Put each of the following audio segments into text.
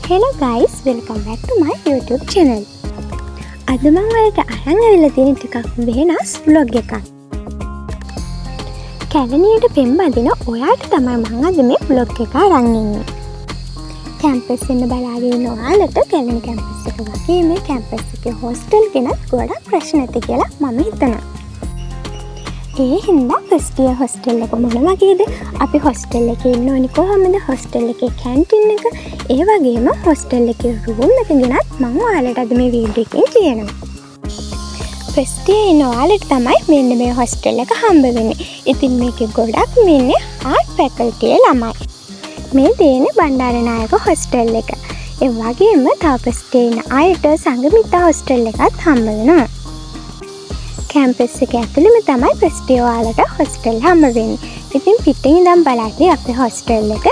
Hello guys, welcome back to my YouTube channel. අද මම ඔයාලට අරන් ආවිල්ලා තියෙන ටිකක් වෙනස් vlog එකක්. කැලණියට පෙම් බඳින ඔයාට තමයි මම අද මේ vlog එක අරන් ඉන්නේ. කැම්පස් එක බලාගෙන ඉන්න ඔයාලට කැලණි කැම්පස් එක වගේ මේ කැම්පස් එකේ හොස්ටල් ගැන ගොඩක් ප්‍රශ්න ඇති කියලා මම හිතනවා. ඒ හින්දා ෆස්ට් ඉයර් හොස්ටල් එක මොන වගේද? අපි හොස්ටල් එකේ ඉන්න ඕනි කොහමද? හොස්ටල් එකේ කැන්ටින් එක, ඒ වගේම හොස්ටල් එකේ රූම් එක ගැනත් මම ඔයාලට අද මේ වීඩියෝ එකෙන් කියනවා. ෆස්ට් ඉයර් ඉන්න ඔයාලට තමයි මෙන්න මේ හොස්ටල් එක හම්බ වෙන්නේ. ඉතින් මේකේ ගොඩක් ඉන්නේ ආර්ට් ෆැකල්ටි ළමයි. මේ තියෙන්නේ බණ්ඩාරනායක හොස්ටල් එක. ඒ වගේම තව ෆස්ට් ඉයර් ඉන්න අයට සංගමිත්තා හොස්ටල් එකත් හම්බ වෙනවා. කැම්පස් එක ඇතුළෙම තමයි ෆස්ට් ඉයර් ඔයාලට හොස්ටල් හම්බ වෙන්නේ. ඉතින් පිටින් ඉඳන් බලද්දී අපේ හොස්ටල් එක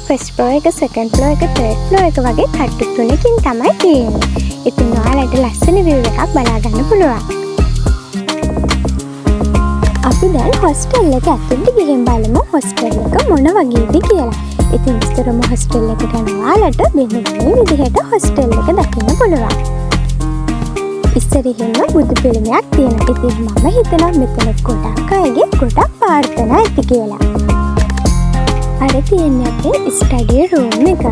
ෆස්ට් ෆ්ලෝර් එක, සෙකන්ඩ් ෆ්ලෝර් එක, තර්ඩ් ෆ්ලෝර් එක වගේ තට්ටු තුනකින් තමයි තියෙන්නේ. ඉතින් ඔයාලට ලස්සන view එකක් බලා ගන්න පුළුවන්. අපි දැන් හොස්ටල් එක ඇතුළට ගිහින් බලමු හොස්ටල් එක මොන වගේද කියලා. ඉතින් ඉස්සරම හොස්ටල් එකට යන ඔයාලට මෙන්න මේ විදිහට හොස්ටල් එක දකින්න පුළුවන්. ඉස්සරහින්ම බුදු පිළිමයක් තියෙනවා. ඉතින් මම හිතනවා මෙතන ගොඩක් අයගේ ගොඩක් ප්‍රාර්ථනා ඇති කියලා. අර තියෙන්නේ අපේ ස්ටඩි රූම් එක.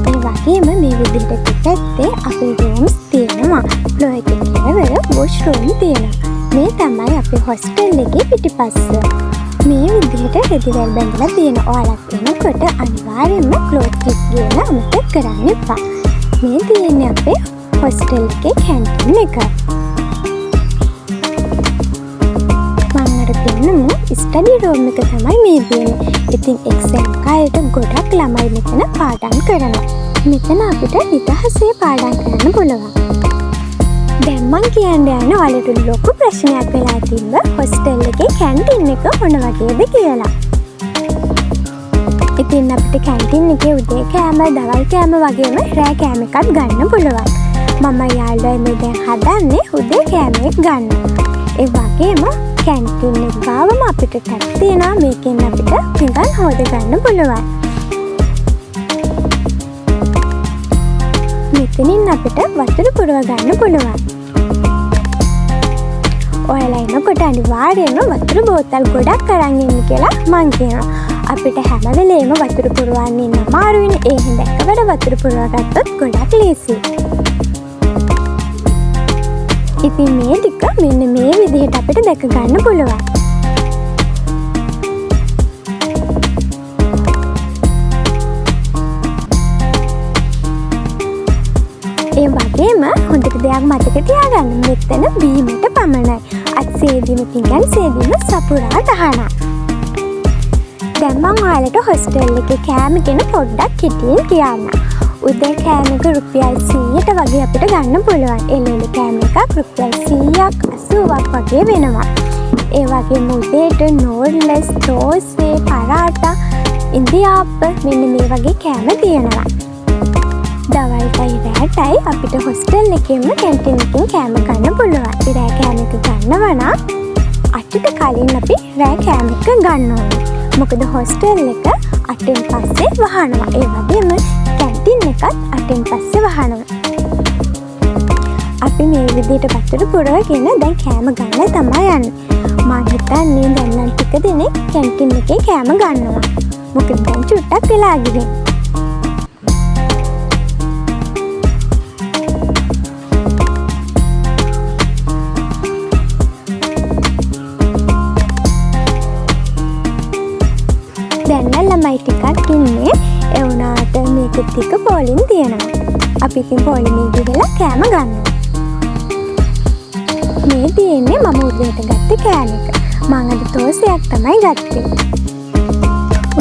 ඒ වගේම මේ විදිහට පිටත්තේ අපේ රූම්ස් තියෙනවා. ෆ්ලෝර් එකේ කෙළවර වොෂ්රූම් තියෙනවා. මේ තමයි අපේ හොස්ටල් එකේ පිටිපස්ස. මේ විදිහට රෙදිවල් බැඳලා තියෙන. ඔයාලත් එනකොට අනිවාර්යයෙන්ම ක්ලෝත් ක්ලිප් ගේන අමතක කරන්න එපා. මේ තියෙන්නේ අපේ හොස්ටල් එකේ කැන්ටින් එක. මම අර පෙන්නමු ස්ටඩි රූම් එක තමයි මේ තියෙන්නේ. ඉතින් එක්සෑම් කාලේට ගොඩක් ළමයි මෙතන පාඩම් කරනවා. මෙතන අපිට නිදහසේ පාඩම් කරන්න පුළුවන්. දැන් මං කියන්න යන ඔයාලට ලොකු ප්‍රශ්නයක් වෙලා තිබ්බ හොස්ටල් එකේ කැන්ටින් එක මොන වගේද කියලා. ඉතින් අපිට කැන්ටින් එකේ උදේ කෑම, දවල් කෑම වගේම රෑ කෑම එකක් ගන්න පුළුවන්. මම යාළුවයි මේ දැන් හදන්නේ උදේ කෑම එක ගන්න. ඒ වගේම කැන්ටින් එක ගාවම අපිට ටැප් තියෙනවා. මේකෙන් අපිට පිඟන් හොද ගන්න පුළුවන්. මෙතනින් අපිට වතුර පුරව ගන්න පුළුවන්. ඔයාලා එනකොට අනිවාර්යයෙන්ම වතුර බෝතල් ගොඩක් අරන් ඉන්න කියලා මං කියනවා. අපිට හැම වෙලේම වතුර පුරවන්න ඉන්න අමාරුයිනේ. ඒ හින්දා එකවර වතුර පුරව ගත්තොත් ගොඩක් ලේසියි. ඉතින් මේ ටික මෙන්න මේ විදිහට අපිට දැක ගන්න පුළුවන්. ඒ වගේම හොඳට දෙයක් මතක තියාගන්න. මෙතන බීමට පමණයි. අත් සේදීම, පිඟන් සේදීම සපුරා තහනම්. දැන් මම ඔයාලට හොස්ටල් එකේ කෑම ගැන පොඩ්ඩක් කෙටියෙන් කියන්න. උදේ කෑම එක රුපියල් 100ට වගේ අපිට ගන්න පුළුවන්. එළවලු කෑම එකක් රුපියල් 100ක් 80ක් වගේ වෙනවා. ඒ වගේම උදේට නෝඩ්ලස්, දෝසේ, පරාටා, ඉන්දියාප්ප මෙන්න මේ වගේ කෑම තියෙනවා. දවල්ටයි රෑටයි අපිට හොස්ටල් එකේම කැන්ටින් එකෙන් කෑම ගන්න පුළුවන්. ඒ රෑ කෑම එක ගන්නවා නම් 8ට කලින් අපි රෑ කෑම එක ගන්න ඕනේ. මොකද හොස්ටල් එක 8න් පස්සේ වහනවා. ඒ වගේම කැන්ටින් එකත් 8න් පස්සේ වහනවා. අපි මේ විදිහට වතුර පුරවගෙන දැන් කෑම ගන්න තමයි යන්නේ. මම හිතන්නේ දැන් නම් ටික දෙනෙක් කැන්ටින් එකේ කෑම ගන්නවා. මොකද දැන් චුට්ටක් වෙලා ගිහින්. දැන් ළමයි ටිකක් ඉන්නේ. ඒ වුණාට මේක ටික පොලින් තියෙනවා. අපි ඉතින් පොලිමේ ගිහලා කෑම ගන්නවා. මේ තියෙන්නේ මම උදේට ගත්ත කෑම එක. මම අද තෝසයක් තමයි ගත්තේ.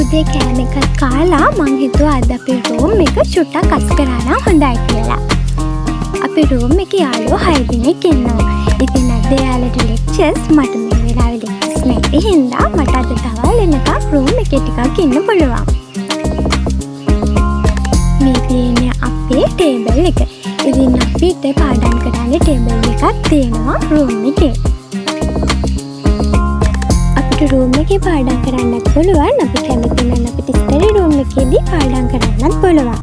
උදේ කෑම එකත් කාලා මං හිතුවා අද අපේ රූම් එක චුට්ටක් අස් කරා නම් හොඳයි කියලා. අපේ රූම් එකේ යාළුවෝ 6 දෙනෙක් ඉන්නවා. ඉතින් අද යාළුවට ලෙක්චර්ස් මට මේ වෙලාවේ ලෙක්චර්ස් නැති හින්දා මට අද දවල් එනකම් රූම් එකේ ටිකක් ඉන්න පුළුවන්. මේ තියෙන්නේ අපේ ටේබල් එක. ඉතින් අපිට පාඩම් කරන්න ටේබල් එකක් තියෙනවා රූම් එකේ. අපිට රූම් එකේ පාඩම් කරන්නත් පුළුවන්. අපි කැමති නම් අපිට ස්ටඩි රූම් එකේදී පාඩම් කරන්නත් පුළුවන්.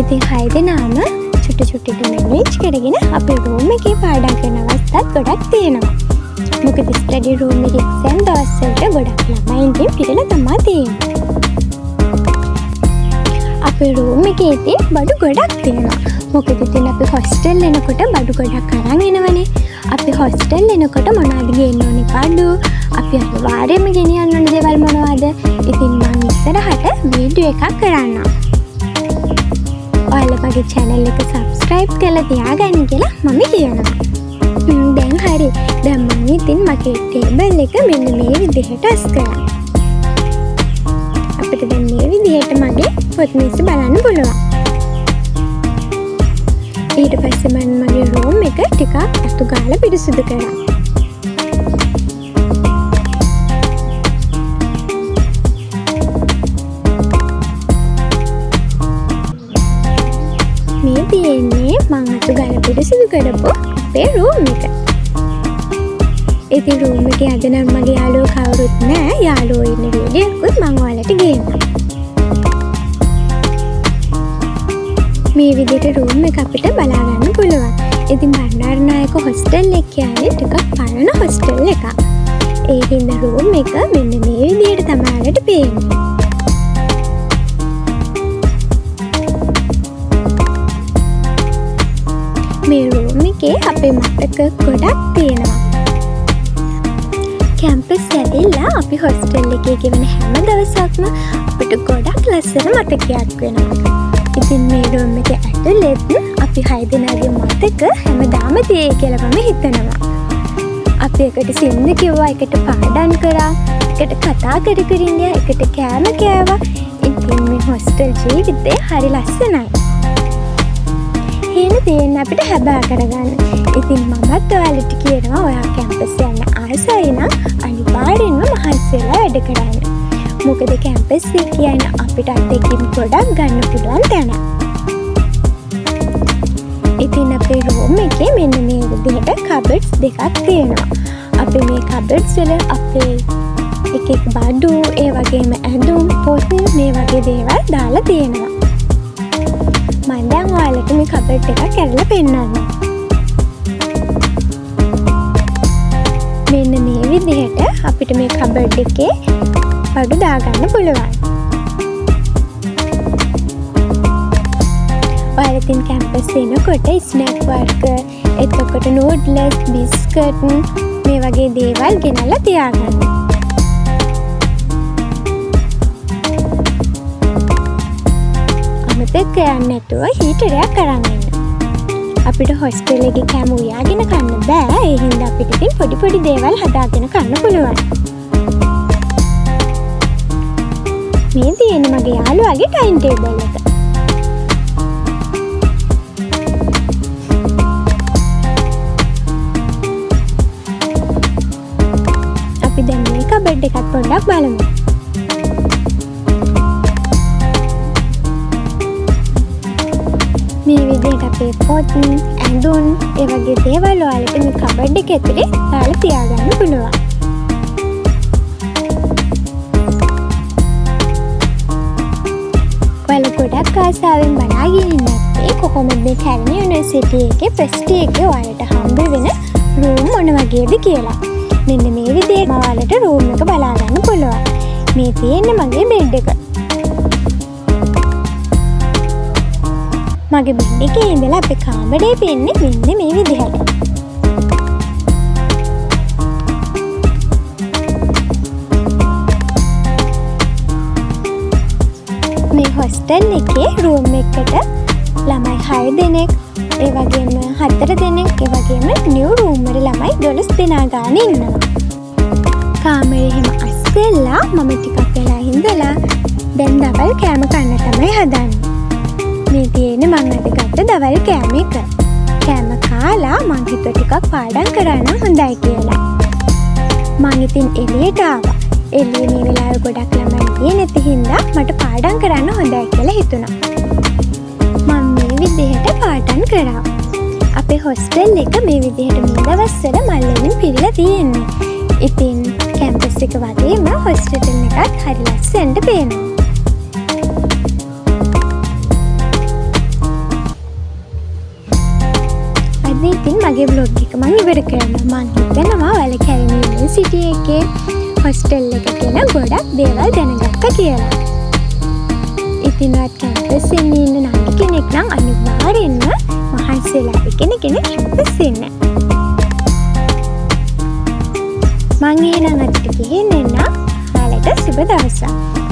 ඉතින් 6 දෙනාම චුට්ටු චුට්ටට මැනේජ් කරගෙන අපේ රූම් එකේ පාඩම් කරන අවස්ථාත් ගොඩක් තියෙනවා. මොකද ස්ටඩි රූම් එකේ එක්සෑම් දවස්වලට ගොඩක් ළමයින්ගෙන් පිරෙලා තමයි තියෙන්නේ. අපේ රූම් එකේ ඉතින් බඩු ගොඩක් තියෙනවා. මොකද ඉතින් අපි හොස්ටල් එනකොට බඩු ගොඩක් අරන් එනවනේ. අපි හොස්ටල් එනකොට මොනවද ගේන්න ඕනේ බඩු? අපි අනිවාර්යයෙන්ම ගෙනියන්න ඕනේ දේවල් මොනවද? ඉතින් මම ඉස්සරහට වීඩියෝ එකක් කරන්නම්. ඔයාලා මගේ channel එක subscribe කරලා තියාගන්න කියලා මම කියනවා. දැන් හරි. දැන් මම ඉතින් මගේ ටේබල් එක මෙන්න මේ විදිහට අස් කරා. අපිට දැන් මේ විදිහට මගේ පොත් මේස බලන්න පුළුවන්. ඊට පස්සේ මම මගේ රූම් එක ටිකක් අතු ගාලා පිරිසිදු කරා. මේ තියෙන්නේ මම අතු ගාලා පිරිසිදු කරපු අපේ රූම් එක. ඉතින් රූම් එකේ අද නම් මගේ යාළුවෝ කවුරුත් නැහැ. යාළුවෝ ඉන්න වීඩියෝකුත් මම ඔයාලට ගේන්නම්. මේ විදිහට රූම් එක අපිට බලා ගන්න පුළුවන්. ඉතින් බණ්ඩාරනායක හොස්ටල් එක කියන්නේ ටිකක් පරණ හොස්ටල් එකක්. ඒ හින්දා රූම් එක මෙන්න මේ විදිහට තමයි ඔයාලට පේන්නේ. මේ රූම් එකේ අපේ මතක ගොඩක් තියෙනවා. කැම්පස් ඇවිල්ලා අපි හොස්ටල් එකේ ගෙවන හැම දවසක්ම අපිට ගොඩක් ලස්සන මතකයක් වෙනවා. ඉතින් මේ රූම් එකේ ඇතුළෙත් අපි 6 දෙනාගේ මතක හැමදාම තියෙයි කියලා මම හිතනවා. අපි එකට සින්ද කිව්වා, එකට පාඩම් කරා, එකට කතා කර කර ඉඳලා, එකට කෑම කෑවා. ඉතින් මේ හොස්ටල් ජීවිතේ හරි ලස්සනයි. එහෙම තියෙන අපිට හැබෑ කරගන්න. ඉතින් මමත් ඔයාලට කියනවා ඔයා කැම්පස් යන්න ආසයි නම් අනිවාර්යෙන්ම මහන්සි වෙලා වැඩ කරන්න. මොකද කැම්පස් එක කියන්නේ අපිට අත්දැකීම් ගොඩක් ගන්න පුළුවන් තැන. ඉතින් අපේ රූම් එකේ මෙන්න මේ විදිහට කබඩ්ස් දෙකක් තියෙනවා. අපි මේ කබඩ්ස් වල අපේ එක බඩු, ඒ වගේම ඇඳුම්, පොත් මේ වගේ දේවල් දාලා තියෙනවා. මම දැන් ඔයාලට මේ කබඩ් එකක් කරලා පෙන්නන්නම්. මෙන්න මේ විදිහට අපිට මේ කබඩ් එකේ බඩු දාගන්න පුළුවන්. ඔයාලා ඉතින් කැම්පස් එනකොට ස්නැක් වර්ග, එතකොට නූඩ්ලස්, බිස්කට් මේ වගේ දේවල් ගෙනල්ලා තියාගන්න. අමතක යන්නේ නැතුව හීටරයක් අරන් එන්න. අපිට හොස්ටල් එකේ කෑම උයාගෙන කන්න බෑ. ඒ හින්දා අපිට ඉතින් පොඩි පොඩි දේවල් හදාගෙන කන්න පුළුවන්. මේ තියෙන්නේ මගේ යාළුවාගේ ටයිම් ටේබල් එක. අපි දැන් මේ කබඩ් එකත් පොඩ්ඩක් බලමු. මේ විදිහට අපේ පොත්, ඇඳුම්, ඒ වගේ දේවල් ඔයාලට මේ කබඩ් එක ඇතුලේ දාලා තියාගන්න පුළුවන්. ඔයාලා ගොඩක් ආසාවෙන් බලාගෙන ඉන්නේ කොහොමද මේ කැලණි යුනිවර්සිටි එකේ ෆෙස්ටි එකේ ඔයාලට හම්බ වෙන රූම් මොන වගේද කියලා. මෙන්න මේ විදිහට ඔයාලට රූම් එක බලා ගන්න පුළුවන්. මේ තියෙන්නේ මගේ බෙඩ් එක. මගේ බෙඩ් එකේ ඉඳලා අපේ කාමරේ පෙන්නේ මෙන්න මේ විදිහට. මේ හොස්ටල් එකේ රූම් එකකට ළමයි 6 දෙනෙක්, ඒ වගේම 4 දෙනෙක්, ඒ වගේම නිව් රූම් වල ළමයි 12 දෙනා ගාන ඉන්නවා. කාමරේ එහෙම අස්සෙල්ලා මම ටිකක් වෙලා ඉඳලා දැන් දවල් කෑම කන්න තමයි හදන්නේ. මේ තියෙන්නේ මම අද ගත්ත දවල් කෑම එක. කෑම කාලා මං හිතුවා ටිකක් පාඩම් කරා නම් හොඳයි කියලා. මං ඉතින් එළියට ආවා. එළියේ මේ වෙලාවේ ගොඩක් ළමයි ගියේ නැති හින්දා මට පාඩම් කරන්න හොඳයි කියලා හිතුණා. මම මේ විදිහට පාඩම් කරා. අපේ හොස්ටල් එක මේ විදිහට මේ දවස්වල මල් වලින් පිරීලා තියෙන්නේ. ඉතින් කැම්පස් එක වගේම හොස්ටල් එකත් හරි ලස්සනට පේනවා. ඉතින් මගේ බ්ලොග් එක මම ඉවර කරනවා. මම හිතනවා ඔයාලා කැලණි යුනිවර්සිටි එකේ හොස්ටල් එක ගැන ගොඩක් දේවල් දැනගත්තා කියලා. ඉතින් ඔයත් කැම්පස් එකේ ඉන්න නංගි කෙනෙක් නම් අනිවාර්යෙන්ම මහන්සිලා ඉගෙන කැම්පස් එන්න. මං එහෙනම් අදට ගිහින් එන්න. ඔයාලට සුබ දවසක්.